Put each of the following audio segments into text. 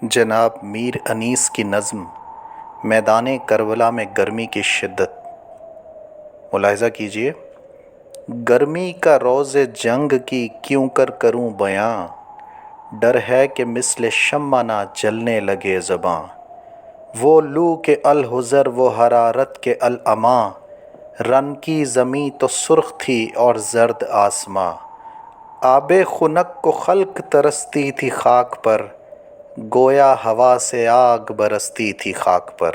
جناب میر انیس کی نظم میدان کربلا میں گرمی کی شدت۔ ملاحظہ کیجیے، گرمی کا روز جنگ کی کیوں کروں بیاں، ڈر ہے کہ مثل شمع نہ جلنے لگے زباں۔ وہ لو کے الحذر وہ حرارت کے العمیٰ، رن کی زمیں تو سرخ تھی اور زرد آسماں۔ آب خنک کو خلق ترستی تھی خاک پر، گویا ہوا سے آگ برستی تھی خاک پر۔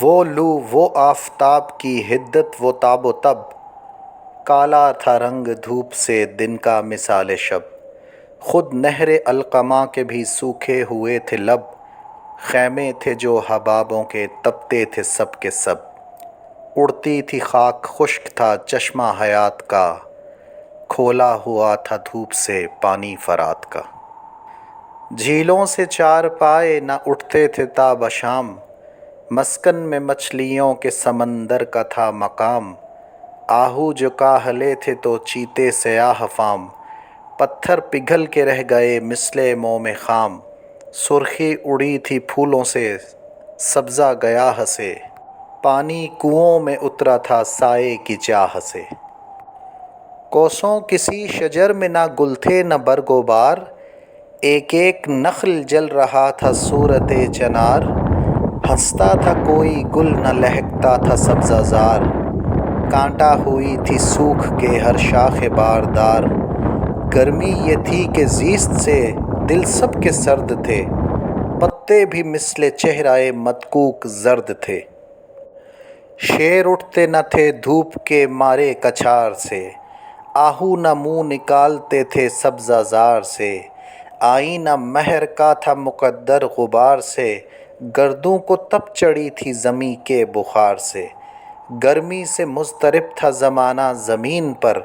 وہ لو وہ آفتاب کی حدت وہ تاب و تب، کالا تھا رنگ دھوپ سے دن کا مثال شب۔ خود نہر القمہ کے بھی سوکھے ہوئے تھے لب، خیمے تھے جو حبابوں کے تپتے تھے سب کے سب۔ اڑتی تھی خاک خشک تھا چشمہ حیات کا، کھولا ہوا تھا دھوپ سے پانی فرات کا۔ جھیلوں سے چار پائے نہ اٹھتے تھے تا بشام، مسکن میں مچھلیوں کے سمندر کا تھا مقام۔ آہو جو کاہلے تھے تو چیتے سیاہ فام، پتھر پگھل کے رہ گئے مثل موم خام۔ سرخی اڑی تھی پھولوں سے سبزہ گیاہ سے، پانی کنوؤں میں اترا تھا سائے کی چاہ سے۔ کوسوں کسی شجر میں نہ گل تھے نہ برگ و بار، ایک ایک نخل جل رہا تھا صورت چنار۔ ہنستا تھا کوئی گل نہ لہکتا تھا سبزہ زار، کانٹا ہوئی تھی سوکھ کے ہر شاخ باردار۔ گرمی یہ تھی کہ زیست سے دل سب کے سرد تھے، پتے بھی مثل چہرہ مدکوک زرد تھے۔ شیر اٹھتے نہ تھے دھوپ کے مارے کچھار سے، آہو نہ منہ نکالتے تھے سبزہ زار سے۔ آئینہ مہر کا تھا مقدر غبار سے، گردوں کو تپ چڑھی تھی زمیں کے بخار سے۔ گرمی سے مضطرب تھا زمانہ زمین پر،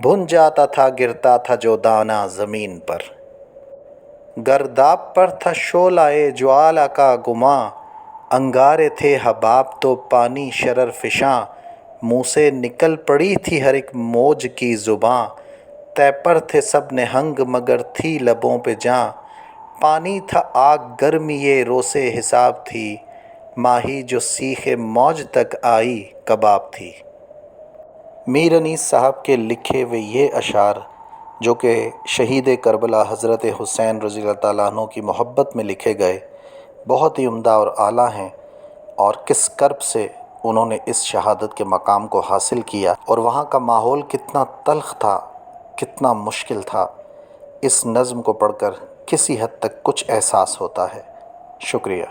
بھن جاتا تھا گرتا تھا جو دانہ زمین پر۔ گرداب پر تھا شعلہ جوالا کا گماں، انگارے تھے حباب تو پانی شرر فشاں۔ منہ سے نکل پڑی تھی ہر ایک موج کی زباں، طے پر تھے سب نہنگ مگر تھی لبوں پہ جاں۔ پانی تھا آگ گرمی یہ روسے حساب تھی، ماہی جو سیخ موج تک آئی کباب تھی۔ میر انیس صاحب کے لکھے ہوئے یہ اشعار جو کہ شہید کربلا حضرت حسین رضی اللہ تعالیٰ عنہ کی محبت میں لکھے گئے، بہت ہی عمدہ اور اعلیٰ ہیں، اور کس کرب سے انہوں نے اس شہادت کے مقام کو حاصل کیا، اور وہاں کا ماحول کتنا تلخ تھا، کتنا مشکل تھا۔ اس نظم کو پڑھ کر کسی حد تک کچھ احساس ہوتا ہے۔ شکریہ۔